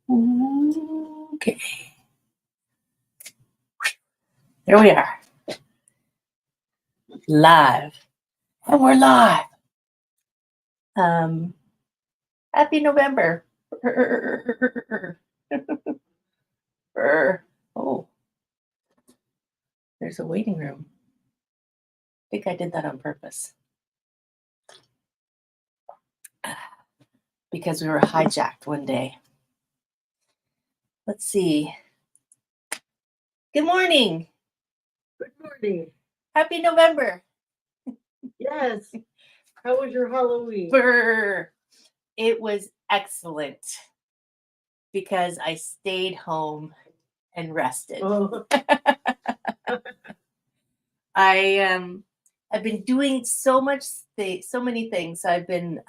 Okay. There we are. Live. And we're live. Happy November. Oh, there's a waiting room. I think I did that on purpose. Because we were hijacked one day. Let's see. Good morning. Good morning. Happy November. Yes. How was your Halloween? It was excellent because I stayed home and rested. Oh. I've been doing so many things. I've been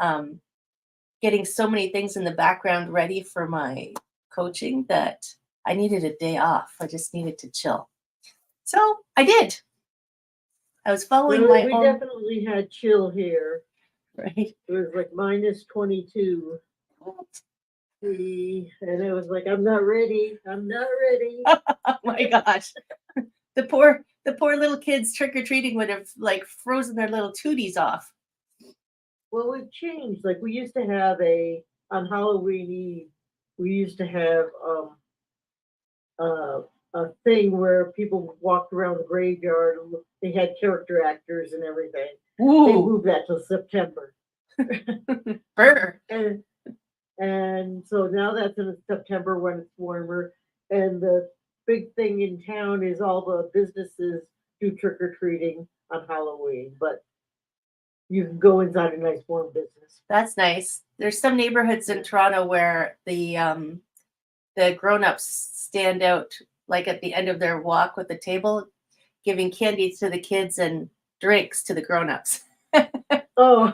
getting so many things in the background ready for my coaching that I needed a day off. I just needed to chill. So I did. I was following my We own. definitely had chill here. Right. It was like minus 22. And it was like, I'm not ready. I'm not ready. Oh my gosh. The poor little kids trick-or-treating would have like frozen their little tooties off. Well, we've changed. Like we used to have on Halloween Eve, we used to have a thing where people walked around the graveyard and they had character actors and everything. Ooh. They moved that till September. Burr. And so now that's in September when it's warmer. And the big thing in town is all the businesses do trick-or-treating on Halloween, but you can go inside a nice warm business. That's nice. There's some neighborhoods in Toronto where the grown-ups stand out like at the end of their walk with the table, giving candy to the kids and drinks to the grown-ups. Oh.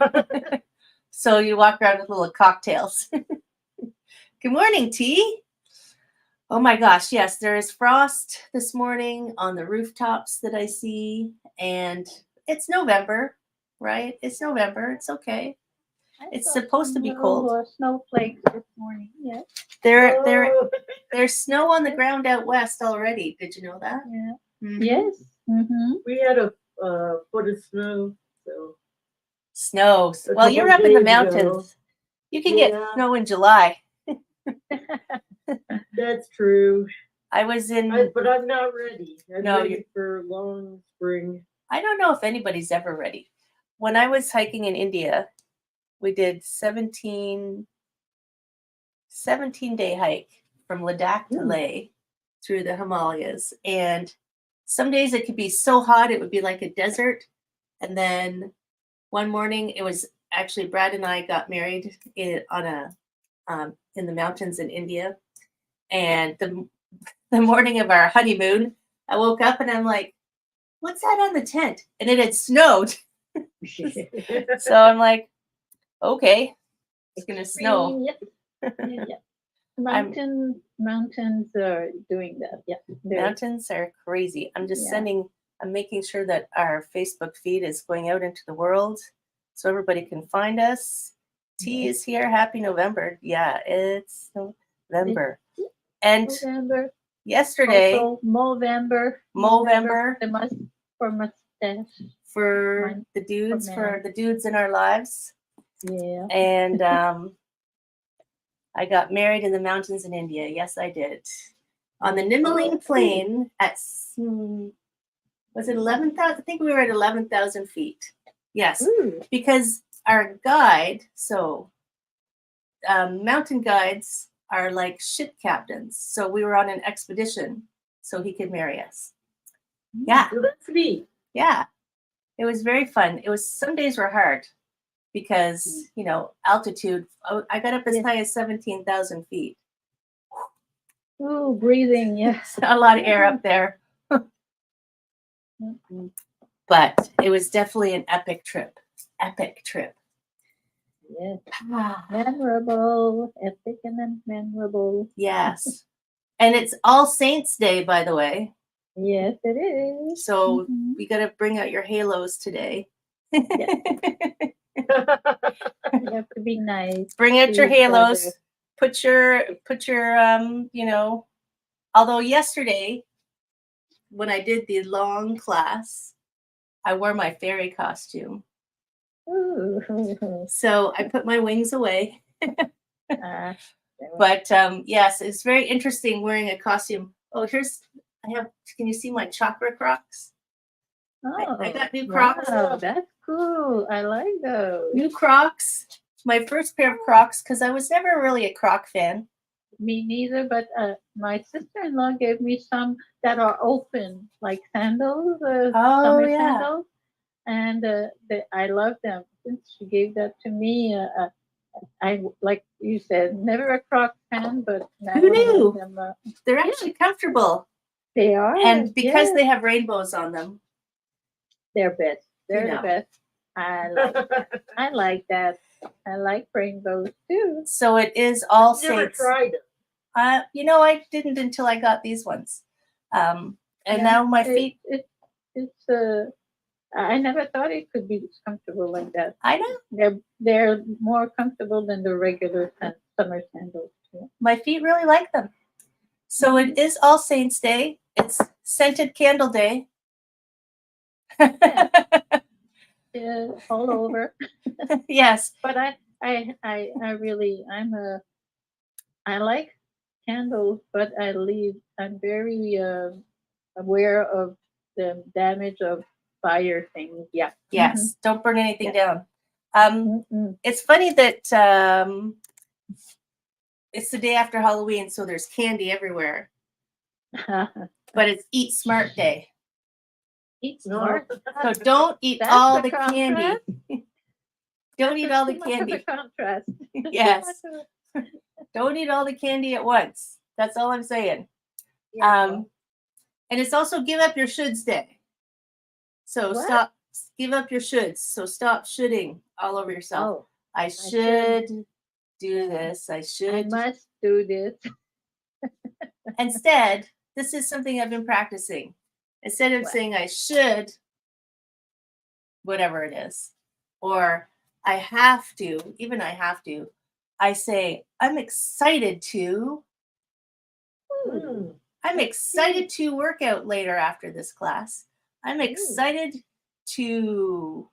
So you walk around with little cocktails. Good morning, T. Oh my gosh, yes, there is frost this morning on the rooftops that I see, and it's November, right? It's November. It's okay. It's supposed to be cold. Snowflakes this morning. Yes. There's snow on the ground out west already. Did you know that? Yeah. Mm-hmm. Yes. Mm-hmm. We had a foot of snow. So snow. Well, you're up in the mountains. Ago. You can get snow in July. That's true. I was in, but I'm not ready. I'm ready for long spring. I don't know if anybody's ever ready. When I was hiking in India, we did 17-day hike from Ladakh to Leh through the Himalayas. And some days it could be so hot, it would be like a desert. And then one morning, it was actually Brad and I got married in the mountains in India. And the morning of our honeymoon, I woke up and I'm like, what's that on the tent? And it had snowed. So I'm like, okay, it's going to snow. Yeah. Mountains are doing that. Yeah. Mountains are crazy. I'm just I'm making sure that our Facebook feed is going out into the world so everybody can find us. T is here. Happy November. Yeah, it's November. And yesterday, also Movember. For mustache. For the dudes in our lives. Yeah. And I got married in the mountains in India. Yes, I did. On the Nimiling Plain at, was it 11,000? I think we were at 11,000 feet. Yes, because our guide, mountain guides are like ship captains. So we were on an expedition so he could marry us. Yeah. Well, that's neat. Yeah. It was very fun. Some days were hard because, altitude. I got up as high as 17,000 feet. Ooh, breathing. Yes. A lot of air up there. But it was definitely an epic trip. Yes. Memorable. Epic and then memorable. Yes. And it's All Saints Day, by the way. Yes, it is. So we got to bring out your halos today. You have to be nice. Bring out your halos. put your you know, although yesterday when I did the long class, I wore my fairy costume. Ooh. So I put my wings away. Ah, But yes, it's very interesting wearing a costume. Oh, can you see my chakra Crocs? I got new Crocs. Wow, that's cool. I like those. New Crocs. My first pair of Crocs, because I was never really a Croc fan. Me neither, but my sister-in-law gave me some that are open, like sandals, summer yeah. sandals, and I love them. Since she gave that to me, I, like you said, never a Croc fan, but now Who I love knew? them. They're actually comfortable. They are, And because yes, they have rainbows on them. they're best. They're know. the best. I like that. I like that. I like rainbows too. So it is All Never Saints. tried it. You know, I didn't until I got these ones. And Yeah, now my feet, It's I never thought it could be comfortable like that. I know, They're more comfortable than the regular summer sandals too. my feet really like them. So it is All Saints Day. It's Scented Candle Day. Yeah, all over. Yes. But I really I like candles, but I'm very aware of the damage of fire things. Yeah. Yes. Don't burn anything down. Mm-mm. It's funny that it's the day after Halloween, so there's candy everywhere. But it's Eat Smart Day. Eat No. smart. So don't eat That's all the the candy. Don't eat all the Too much of a candy. contrast. Yes. Too much of Don't eat all the candy at once. That's all I'm saying. yeah. And it's also Give Up Your Shoulds Day. So What? give up your shoulds. So stop shoulding all over yourself. Oh, I should. should do this. I I should. must do this. Instead, this is something I've been practicing. Instead of What? saying I should, whatever it is, or I have to, even I have to, I say, I'm excited to. Mm. I'm excited to work out later after this class. I'm excited to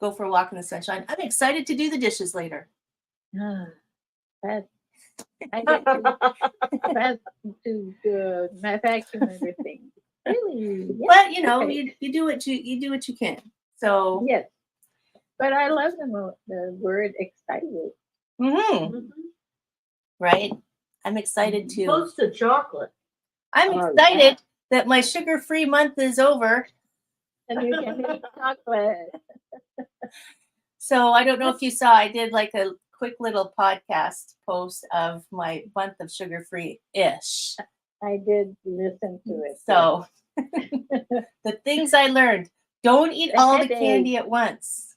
go for a walk in the sunshine. I'm excited to do the dishes later. Ah, that I get to my vacuum and everything. Really? Yes. But you know, Okay. you do what you can. So Yes. But I love the word excited. mhm, right. I'm excited to. Close to chocolate. I'm Oh, excited that my sugar-free month is over. And you can eat chocolate. So I don't know if you saw, I did like a quick little podcast post of my month of sugar-free-ish. I did listen to it. So the things I learned: don't eat The all the headache. candy at once.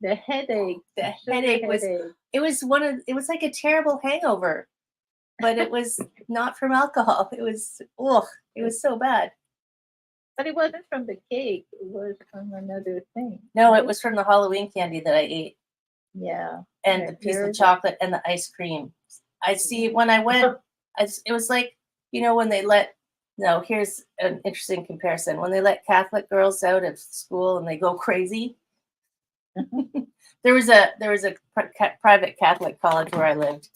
The headache. The sugar headache was. headache. It was like a terrible hangover, but it was not from alcohol. It was so bad. But it wasn't from the cake. It was from another thing. No, right? it was from the Halloween candy that I ate, Yeah. and Yeah, the piece very of good. chocolate and the ice cream. I see when I went, it was like, you know, when they let. No, here's an interesting comparison. When they let Catholic girls out of school and they go crazy. There was a private Catholic college where I lived,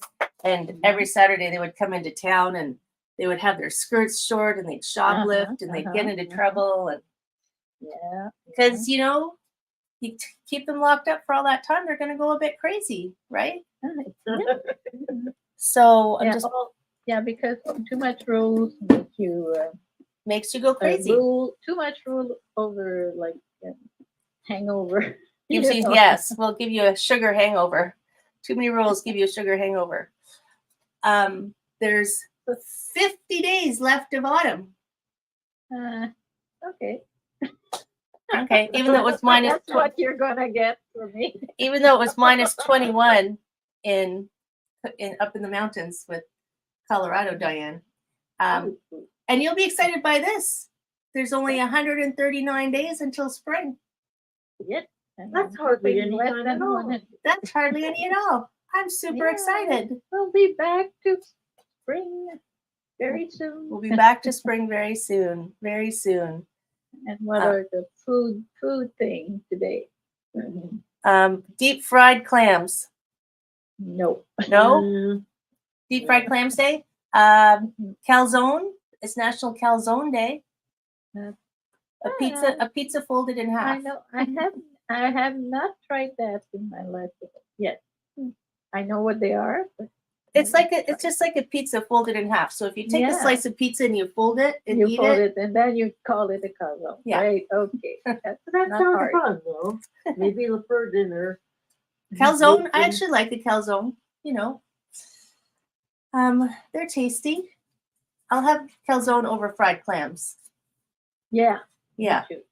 and every Saturday they would come into town and they would have their skirts short and they'd shoplift and they'd get into trouble, and Yeah. because you know, you keep them locked up for all that time, they're going to go a bit crazy, right? So I'm Yeah, just yeah, because too much rules make you makes you go crazy. too much rule over like hangover. Gives you, yes, we'll give you a sugar hangover. Too many rules give you a sugar hangover. There's 50 days left of autumn. Okay. Okay, even though it was minus That's what you're gonna get for me. even though it was minus 21 in up in the mountains with Colorado, Diane. And you'll be excited by this. There's only 139 days until spring. Yes. That's hardly any time at all. That's hardly any at all. I'm super Yeah. excited. We'll be back to spring very soon. We'll be back to spring very soon. Very soon. And what are the food things today? Deep fried clams. No. No? Mm, Deep fried clams day. Calzone. It's National Calzone Day. A pizza folded in half. I know. I have not tried that in my life yet. I know what they are. But It's just like a pizza folded in half. So if you take a Yeah. slice of pizza and you fold it and you eat fold it, it and then you call it a calzone. Yeah. Right. Okay. That's that not sounds hard. fun though. Maybe for dinner. calzone. I Bacon. actually like the calzone. You know, they're tasty. I'll have calzone over fried clams. Yeah. me Yeah. too.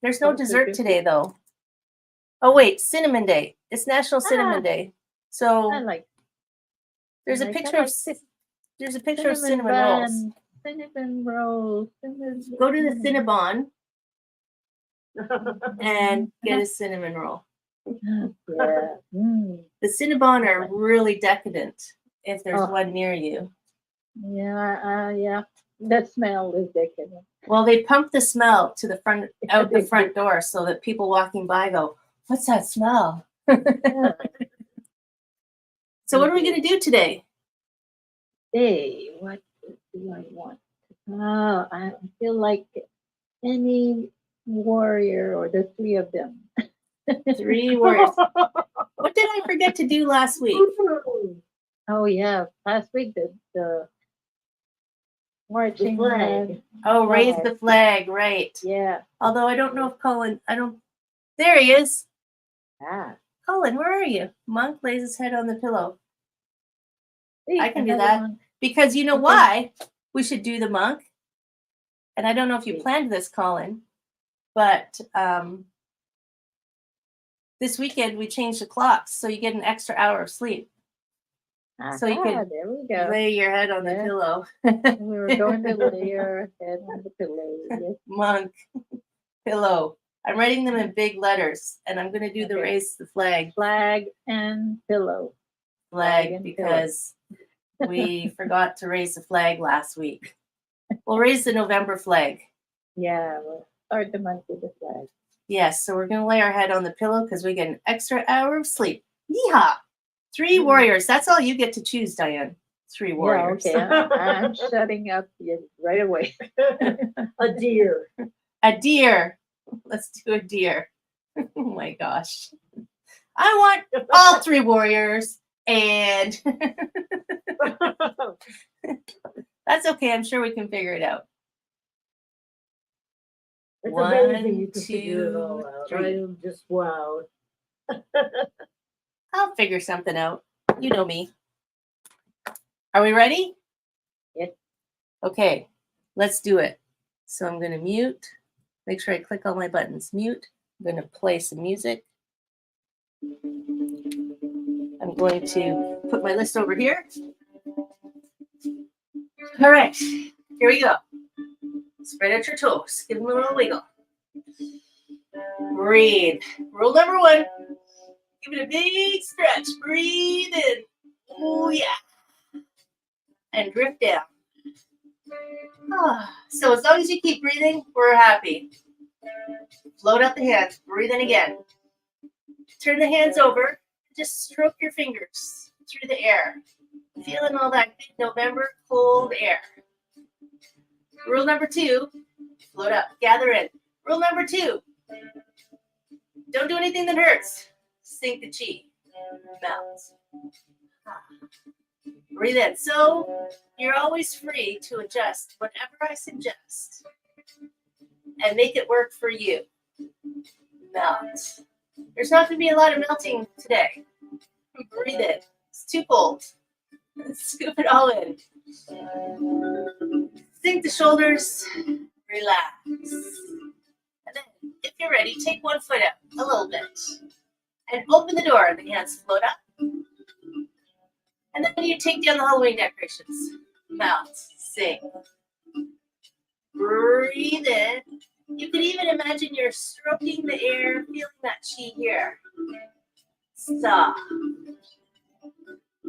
There's no Oh, so dessert good. today though. Oh wait, cinnamon day. It's National Cinnamon Ah. Day. I So like. there's a I picture of like there's a picture of cinnamon rolls. bun, cinnamon rolls. Go to the Cinnabon and get a cinnamon roll. Yeah. The Cinnabon are really decadent if there's Oh. one near you. Yeah. Yeah. That smell is decadent. Well, they pump the smell to the front out the They front door so that people walking by go, "What's that smell?" Yeah. So what are we gonna do today? Hey, what do I want? Oh, I feel like any warrior or the three of them. 3 words. What did I forget to do last week? Oh yeah, last week the marching flag. band. Oh, raise Flag. the flag, right? Yeah. Although I don't know if Colin. There he is. Ah. Colin, where are you? Monk lays his head on the pillow. See, I can do another that. one. Because you know Okay. why we should do the monk? And I don't know if you planned this, Colin, but this weekend we changed the clocks so you get an extra hour of sleep. So you could there we go. lay your head on the Yeah. pillow. We were going to lay our head on the pillow. Yes. Monk, pillow. I'm writing them in big letters, and I'm going to do the Okay. raise the flag Flag and pillow. Flag flag and because we forgot to raise the flag last week. We'll raise the November flag. Yeah, we'll start the month with the flag. Yes, so we're going to lay our head on the pillow because we get an extra hour of sleep. Yeehaw! 3 Mhm. warriors. That's all you get to choose, Diane. 3 warriors. Yeah, okay. I'm shutting up right away. A deer. A deer. Let's do a deer. Oh my gosh. I want all 3 warriors. And that's okay. I'm sure we can figure it out. It's 1, amazing you can figure it all 2, out. 3. I am just wowed. I'll figure something out. You know me. Are we ready? Yes. Okay, let's do it. So I'm going to mute. Make sure I click all my buttons. Mute. I'm going to play some music. I'm going to put my list over here. All right, here we go. Spread out your toes. Give them a little wiggle. Breathe. Rule number 1. Give it a big stretch. Breathe in. Oh, yeah. And drift down. So as long as you keep breathing, we're happy. Float out the hands. Breathe in again. Turn the hands over. Just stroke your fingers through the air. Feeling all that good November cold air. Rule number 2, float up. Gather in. Rule number 2, don't do anything that hurts. Sink the chi. Melt. Breathe in. So you're always free to adjust whatever I suggest and make it work for you. Melt. There's not going to be a lot of melting today. Breathe in. It's too cold. Scoop it all in. Sink the shoulders. Relax. And then, if you're ready, take one foot out a little bit. And open the door. The hands float up. And then you take down the Halloween decorations. Melt. Sink. Breathe in. You could even imagine you're stroking the air, feeling that chi here. Stop.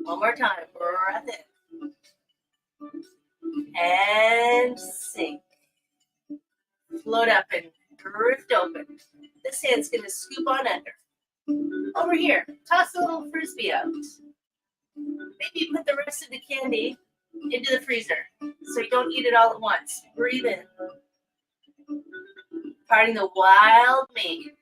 One more time. Breath in. And sink. Float up and drift open. This hand's going to scoop on under. Over here, toss a little frisbee out. Maybe put the rest of the candy into the freezer so you don't eat it all at once. Breathe in. Parting the wild mane.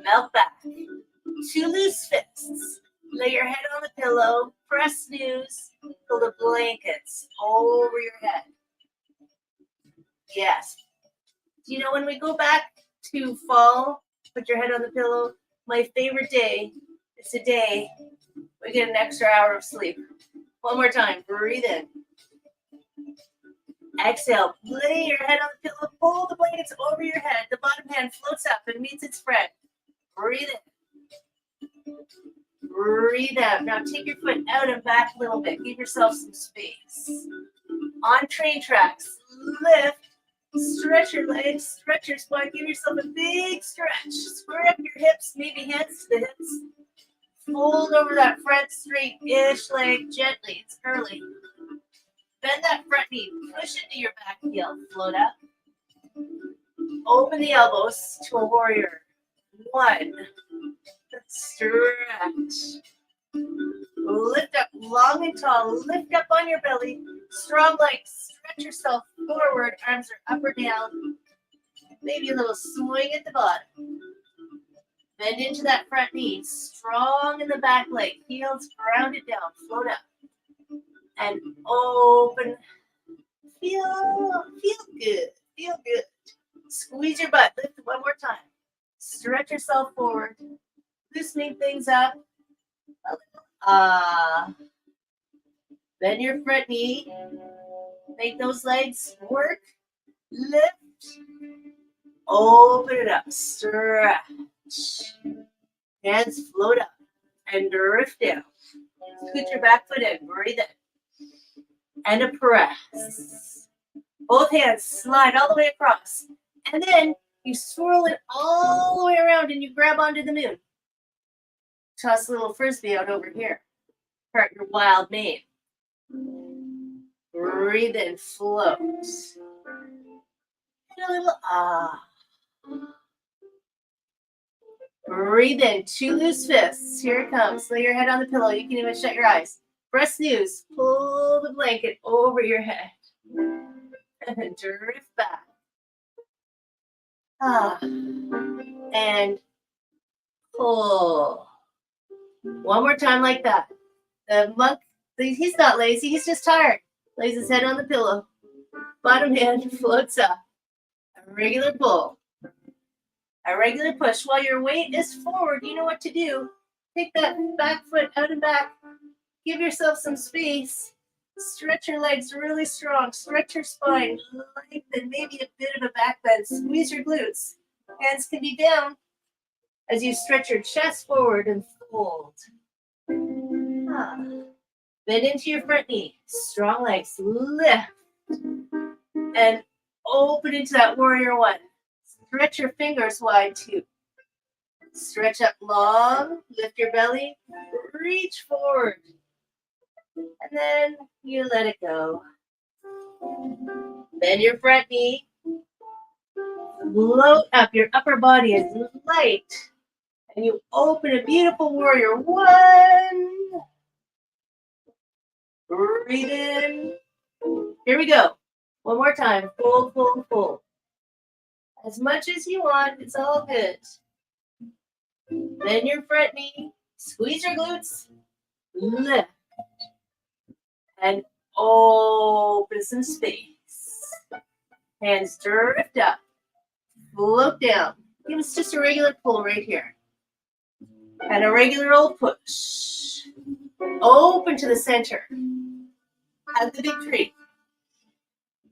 Melt back. Two loose fists. Lay your head on the pillow. Press snooze. Pull the blankets over your head. Yes. Do you know when we go back to fall, put your head on the pillow? My favorite day is the day we get an extra hour of sleep. One more time. Breathe in. Exhale. Lay your head on the pillow. Pull the blankets over your head. The bottom hand floats up and meets its friend. Breathe in. Breathe out. Now take your foot out and back a little bit. Give yourself some space. On train tracks. Lift. Stretch your legs. Stretch your spine. Give yourself a big stretch. Square up your hips. Maybe hands to the hips. Fold over that front straight-ish leg gently. It's early. Bend that front knee. Push into your back heel. Float up. Open the elbows to a warrior. One. Stretch. Lift up long and tall. Lift up on your belly. Strong legs. Stretch yourself forward. Arms are up or down. Maybe a little swing at the bottom. Bend into that front knee. Strong in the back leg. Heels grounded down. Float up. And open. Feel good. Feel good. Squeeze your butt. Lift one more time. Stretch yourself forward. Loosening things up. Bend your front knee. Make those legs work. Lift. Open it up. Stretch. Hands float up and drift down. Scoot your back foot in. Breathe in. And a press. Both hands slide all the way across. And then you swirl it all the way around and you grab onto the moon. Toss a little frisbee out over here. Part your wild mane. Breathe in, float. And a little Breathe in, two loose fists. Here it comes. Lay your head on the pillow. You can even shut your eyes. Press snooze. Pull the blanket over your head. And drift back. And pull. One more time like that. The monk, he's not lazy. He's just tired. Lays his head on the pillow. Bottom hand floats up. A regular pull. A regular push. While your weight is forward, you know what to do. Take that back foot out and back. Give yourself some space. Stretch your legs really strong. Stretch your spine. Lengthen, maybe a bit of a back bend. Squeeze your glutes. Hands can be down as you stretch your chest forward and fold. Bend into your front knee. Strong legs. Lift. And open into that warrior one. Stretch your fingers wide too. Stretch up long. Lift your belly. Reach forward. And then you let it go. Bend your front knee. Float up. Your upper body is light. And you open a beautiful warrior one. Breathe in. Here we go. One more time. Fold, fold, fold. As much as you want. It's all good. Bend your front knee. Squeeze your glutes. Lift. And open some space. Hands drift up. Float down. Give us just a regular pull right here. And a regular old push. Open to the center. Hug the big tree.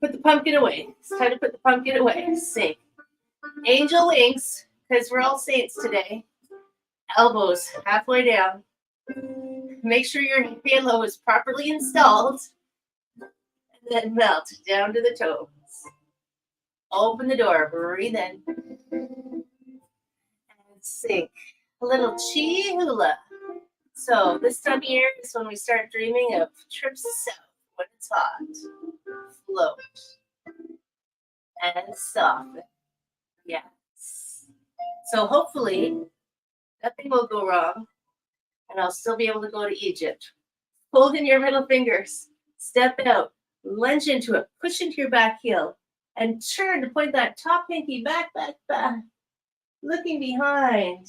Put the pumpkin away. It's time to put the pumpkin away. Sink. Angel wings, because we're all saints today. Elbows halfway down. Make sure your halo is properly installed. And then melt down to the toes. Open the door. Breathe in. And sink. A little chi hula. So this time of year is when we start dreaming of trips south when it's hot. Float and soften. Yes. So hopefully nothing will go wrong and I'll still be able to go to Egypt. Hold in your middle fingers, step out, lunge into it, push into your back heel, and turn to point that top pinky back, looking behind.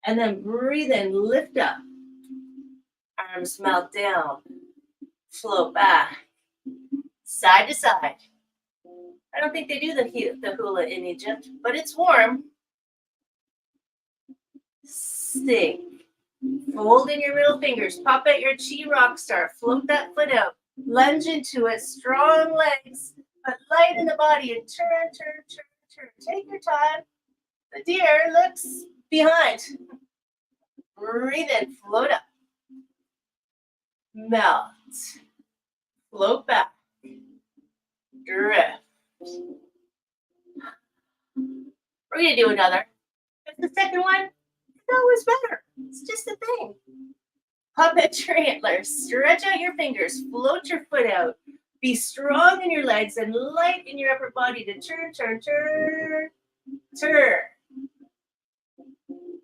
And then breathe in, lift up. Arms melt down, float back, side to side. I don't think they do the hula in Egypt, but it's warm. Sink. Fold in your middle fingers. Pop out your chi rock star. Float that foot out. Lunge into it. Strong legs, but light in the body. And turn, turn, turn, turn. Take your time. The deer looks behind. Breathe in. Float up. Melt. Float back. Drift. We're going to do another. But the second one, it's always better. It's just a thing. Pop at your antlers. Stretch out your fingers. Float your foot out. Be strong in your legs and light in your upper body to turn, turn, turn, turn.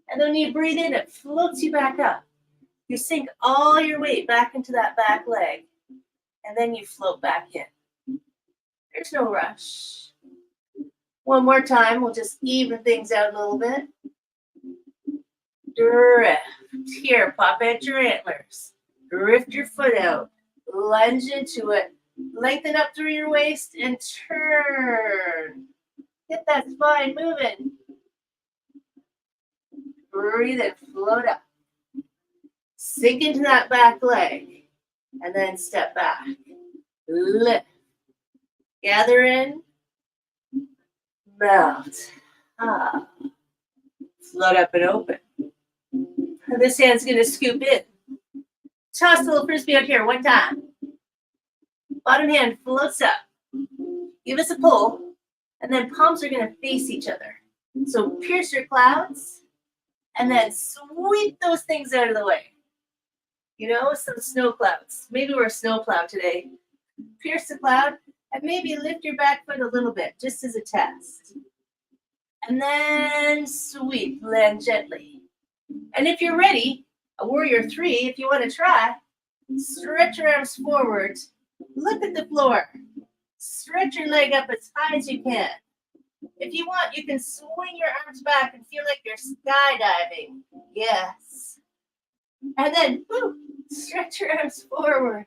And then you breathe in, it floats you back up. You sink all your weight back into that back leg. And then you float back in. There's no rush. One more time, we'll just even things out a little bit. Drift. Here, pop at your antlers. Drift your foot out. Lunge into it. Lengthen up through your waist and turn. Get that spine moving. Breathe and float up. Sink into that back leg. And then step back. Lift. Gather in. Melt. Ah. Float up and open. And this hand's going to scoop in. Toss the little frisbee out here one time. Bottom hand floats up. Give us a pull. And then palms are going to face each other. So pierce your clouds. And then sweep those things out of the way. You know, some snow clouds. Maybe we're a snow plow today. Pierce the cloud. And maybe lift your back foot a little bit, just as a test. And then sweep, land gently. And if you're ready, a warrior 3, if you want to try, stretch your arms forward. Look at the floor. Stretch your leg up as high as you can. If you want, you can swing your arms back and feel like you're skydiving. Yes. And then, woo, stretch your arms forward.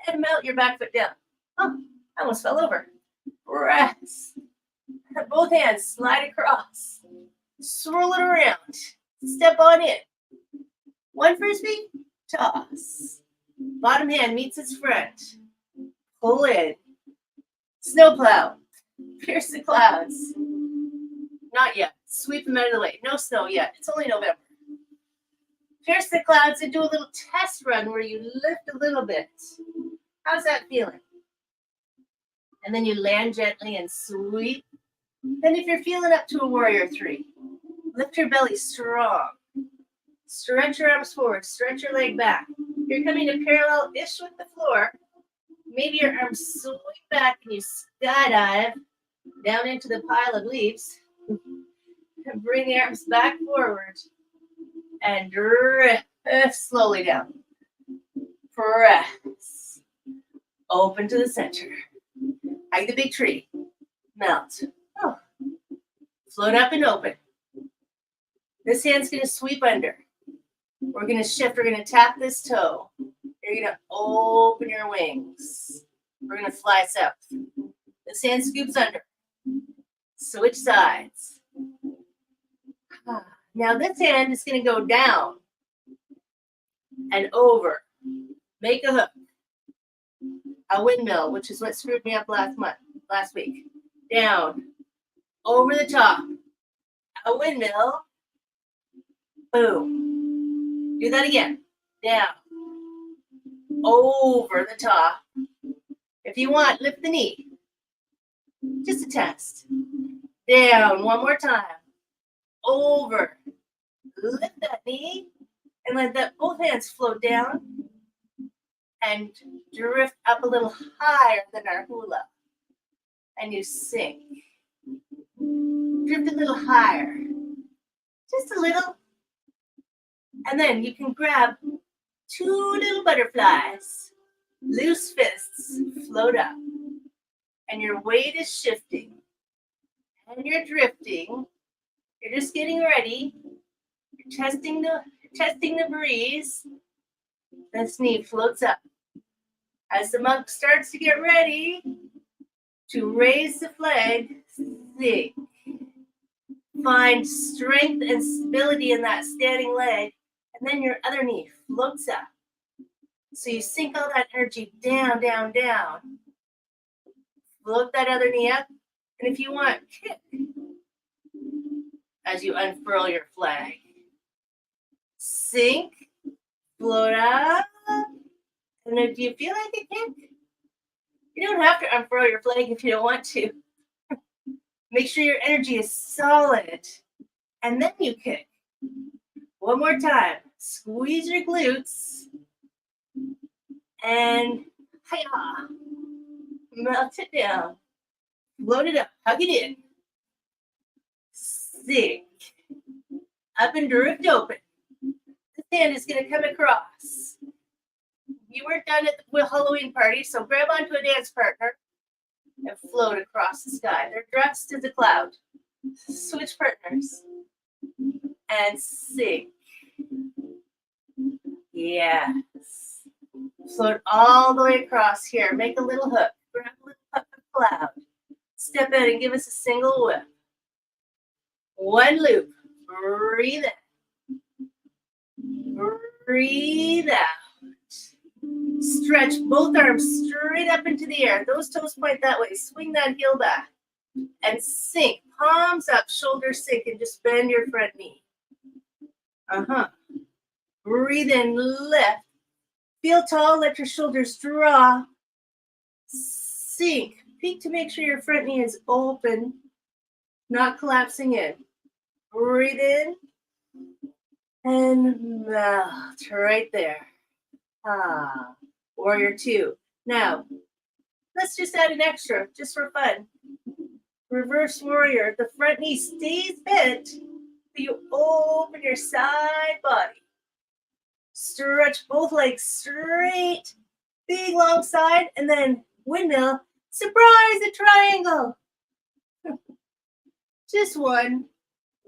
And melt your back foot down. Oh, I almost fell over. Rest. Both hands slide across. Swirl it around. Step on in. One frisbee, toss. Bottom hand meets its front. Pull in. Snowplow. Pierce the clouds. Not yet. Sweep them out of the way. No snow yet. It's only November. Pierce the clouds and do a little test run where you lift a little bit. How's that feeling? And then you land gently and sweep. Then if you're feeling up to a warrior 3, lift your belly strong. Stretch your arms forward. Stretch your leg back. You're coming to parallel-ish with the floor. Maybe your arms sweep back and you skydive down into the pile of leaves. And bring the arms back forward. And drift slowly down. Press. Open to the center. Hug the big tree. Melt. Oh. Float up and open. This hand's going to sweep under. We're going to shift. We're going to tap this toe. You're going to open your wings. We're going to fly south. This hand scoops under. Switch sides. Now this hand is going to go down and over. Make a hook. A windmill, which is what screwed me up last week. Down. Over the top. A windmill. Boom. Do that again. Down. Over the top. If you want, lift the knee. Just a test. Down. One more time. Over. Lift that knee. and let that both hands float down and drift up a little higher than our hula. And you sink. Drift a little higher. Just a little. And then you can grab 2 little butterflies. Loose fists, float up. And your weight is shifting. And you're drifting. You're just getting ready. You're testing the breeze. This knee floats up. As the monk starts to get ready to raise the flag, sink. Find strength and stability in that standing leg, and then your other knee floats up. So you sink all that energy down, down, down. Float that other knee up, and if you want, kick as you unfurl your flag. Sink, float up, and if you feel like a kick, you don't have to unfurl your flag if you don't want to. Make sure your energy is solid, and then you kick. One more time. Squeeze your glutes, and hiya, melt it down. Float it up, hug it in. Sink. Up and drift open. This hand is going to come across. You weren't done at the Halloween party, so grab onto a dance partner and float across the sky. They're dressed as a cloud. Switch partners. And sink. Yes. Float all the way across here. Make a little hook. Grab a little puff of cloud. Step in and give us a single whip. One loop. Breathe in. Breathe out. Stretch both arms straight up into the air. Those toes point that way. Swing that heel back. And sink. Palms up, shoulders sink, and just bend your front knee. Breathe in, lift. Feel tall, let your shoulders drop. Sink. Peek to make sure your front knee is open, not collapsing in. Breathe in and melt right there. Warrior 2. Now, let's just add an extra, just for fun. Reverse warrior. The front knee stays bent, but you open your side body. Stretch both legs straight, big long side, and then windmill. Surprise, a triangle. Just one.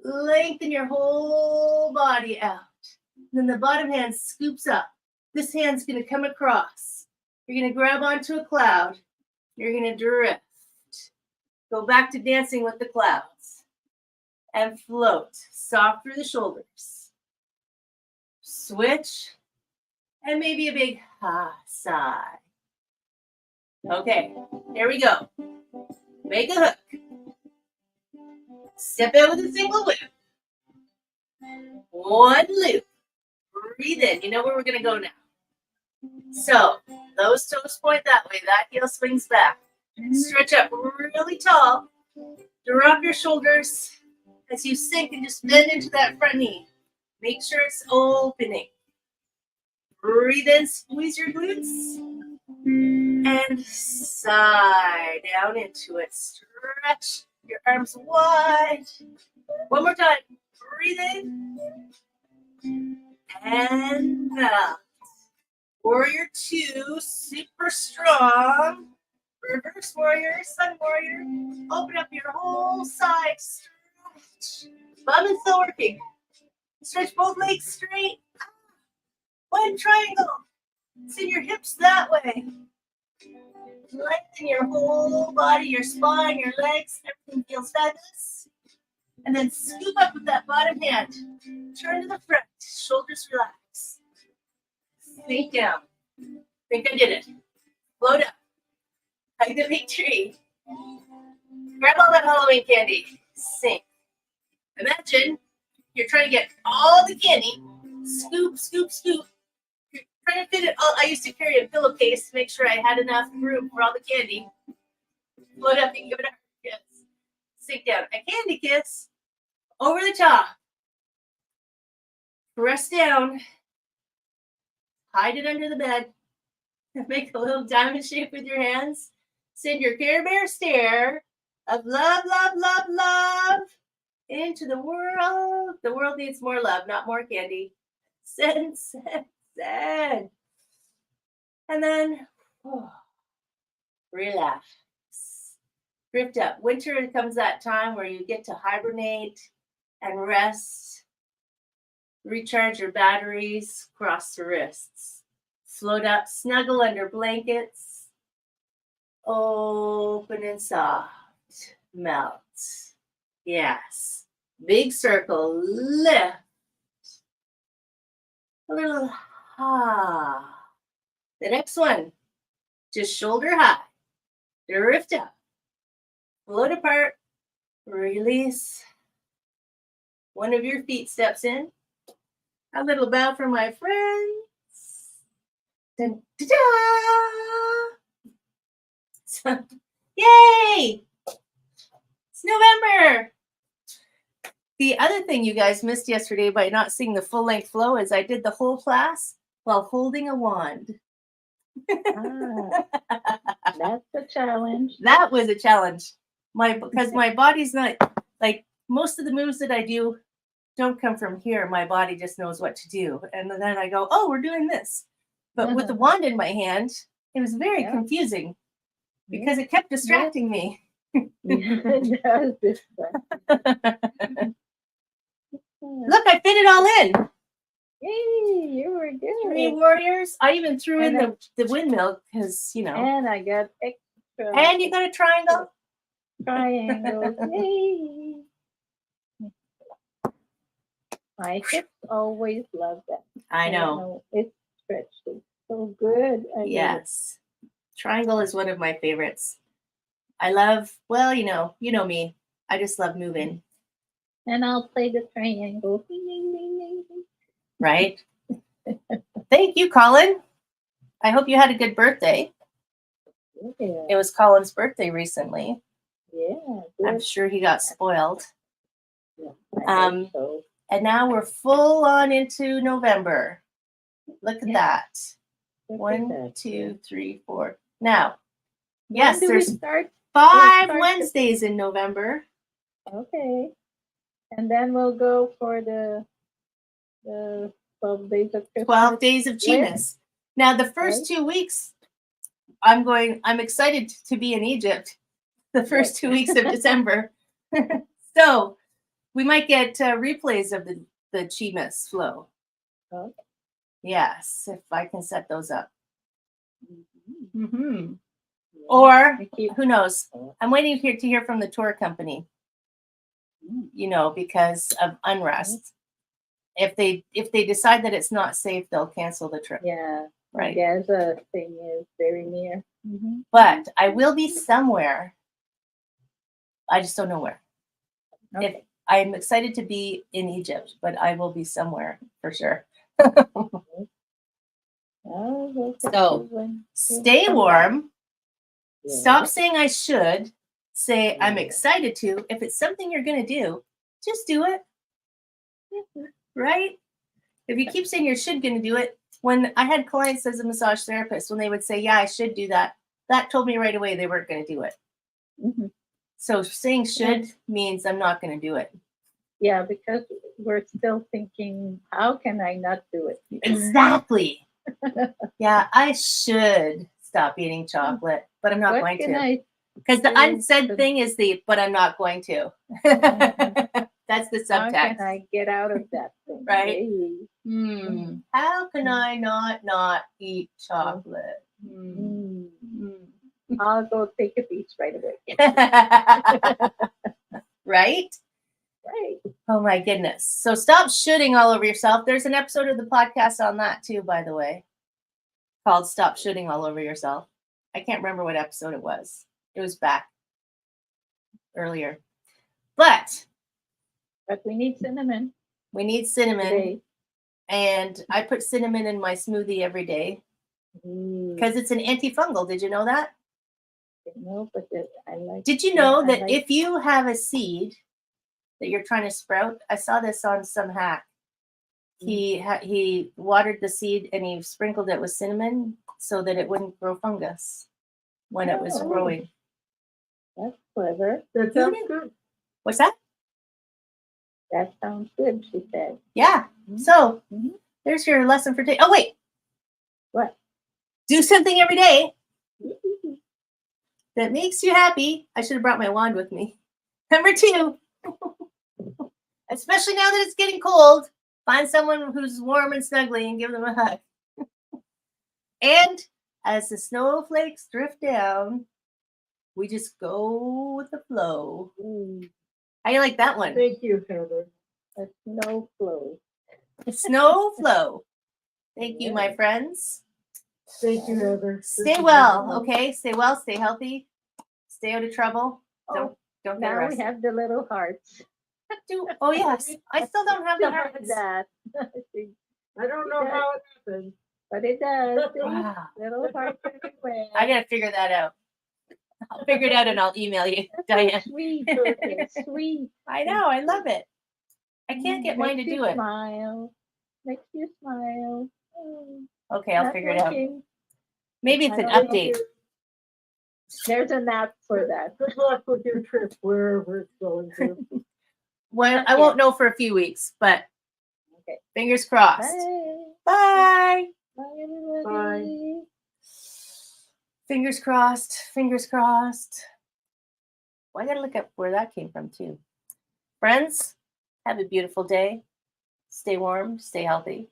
Lengthen your whole body out. Then the bottom hand scoops up. This hand's going to come across. You're going to grab onto a cloud. You're going to drift. Go back to dancing with the clouds. And float. Soft through the shoulders. Switch. And maybe a big sigh. Okay, here we go. Make a hook. Step out with a single whip. One loop. Breathe in. You know where we're going to go now. So, those toes point that way. That heel swings back. Stretch up really tall. Drop your shoulders as you sink and just bend into that front knee. Make sure it's opening. Breathe in, squeeze your glutes. And sigh down into it. Stretch your arms wide. One more time. Breathe in. And melt. Warrior 2, super strong. Reverse warrior, sun warrior. Open up your whole side. Stretch. Bum is still working. Stretch both legs straight. One triangle. Send your hips that way. Lengthen your whole body, your spine, your legs. Everything feels fabulous. And then scoop up with that bottom hand. Turn to the front. Shoulders relax. Sink down. Think I did it. Float up. Hug the big tree. Grab all that Halloween candy. Sink. Imagine you're trying to get all the candy. Scoop, scoop, scoop. You're trying to fit it all. I used to carry a pillowcase to make sure I had enough room for all the candy. Float up and give it a kiss. Sink down. A candy kiss. Over the top. Press down. hide it under the bed, make a little diamond shape with your hands, send your Care Bear stare of love, love, love, love into the world. The world needs more love, not more candy. Send, send, send. And then relax. Drift up. Winter comes that time where you get to hibernate and rest. Recharge your batteries, cross the wrists. Float up, snuggle under blankets. Open and soft. Melt. Yes. Big circle. Lift. A little The next one. Just shoulder high. Drift up. Float apart. Release. One of your feet steps in. A little bow for my friends. Dun, da, da. Yay! It's November. The other thing you guys missed yesterday by not seeing the full length flow is I did the whole class while holding a wand. That's a challenge. That was a challenge. Because my body's not like most of the moves that I do don't come from here. My body just knows what to do. And then I go, oh, we're doing this. But with the wand in my hand, it was very confusing because it kept distracting me. It does this one. Look, I fit it all in. Yay, you were good. 3 warriors. I even threw in And the windmill because, And I got extra And you got a triangle. triangles. Yay. My hips always love that. I know. It's stretched. It's so good. I love it. Yes. Triangle is one of my favorites. I love, well, you know me. I just love moving. And I'll play the triangle. Ding, ding, ding, ding, ding. Right? Thank you, Colin. I hope you had a good birthday. Yeah. It was Colin's birthday recently. Yeah. I'm Good. sure he got spoiled. I hope so. And now we're full on into November. Look at Yeah. that. Look at 1, that. 2, 3, 4. Now, When yes, do we there's start? 5 start- Wednesdays in November. Okay. And then we'll go for the 12 days of Christmas. 12 days of Chimas. Now, the first 2 weeks, I'm excited to be in Egypt the first 2 weeks of December. So we might get replays of the Chimas flow. Okay. Yes, if I can set those up. Mhm. Yeah. Or We keep- who knows? I'm waiting to hear from the tour company, because of unrest. If they decide that it's not safe, they'll cancel the trip. Yeah. Right. Gaza thing is very near. Mm-hmm. But I will be somewhere. I just don't know where. Okay. I'm excited to be in Egypt, but I will be somewhere for sure. Oh, we'll get So, you when- Stay warm. Yeah. Stop saying I should. Say I'm Yeah. excited to. If it's something you're going to do, just do it. Right? If you keep saying you should going to do it, when I had clients as a massage therapist, when they would say, yeah, I should do that, that told me right away they weren't going to do it. Mhm. So saying should means I'm not going to do it. Yeah, because we're still thinking, how can I not do it? Exactly. Yeah, I should stop eating chocolate, but I'm not What going can to. I? Because the do unsaid to- thing is but I'm not going to. That's the How can subtext. I get out of that thing? Right. Yay. How can I not eat chocolate? Mm. Mm. I'll go take a piece right away. Right? Right. Oh my goodness. So stop shooting all over yourself. There's an episode of the podcast on that too, by the way, called Stop Shooting All Over Yourself. I can't remember what episode it was. It was back earlier. But But we need cinnamon we need cinnamon. today. And I put cinnamon in my smoothie every day Mm. because it's an antifungal. Did you know that? No, but I like. Did you know I that like- if you have a seed that you're trying to sprout, I saw this on some hack. he watered the seed and he sprinkled it with cinnamon so that it wouldn't grow fungus when it was Oh. growing. That's clever. That sounds good. What's that? That sounds good, she said. Yeah. So Mhm. there's your lesson for today. Oh wait, What? do something every day that makes you happy. I should have brought my wand with me. Number 2, especially now that it's getting cold, find someone who's warm and snuggly and give them a hug. And as the snowflakes drift down, we just go with the flow. How you like that one? Thank you, Heather. A snow flow. Snow flow. Thank you, my friends. Thank you, Heather. This Stay is well, wonderful. okay? Stay well, stay healthy, stay out of trouble. Oh, Don't get now we arrested. have the little hearts. Oh yes, I still don't have the Look at hearts. that. I don't know how it happened. But it does. see? Wow. Little hearts everywhere. I gotta figure that out. I'll figure it out and I'll email you, Diane. Sweet, Dorothy, sweet. I know, I love it. I can't get mine to Makes you do it. Smile. Makes you smile. Okay, I'll Not figure it out. working. Maybe it's I an don't know. update. There's an app for that. Good luck with your trip, wherever it's going to. Well, Not I won't know for a few weeks, but Okay. fingers crossed. Bye. Bye. Bye, everybody. Fingers crossed. Fingers crossed. Well, I gotta look up where that came from too. Friends, have a beautiful day. Stay warm, stay healthy.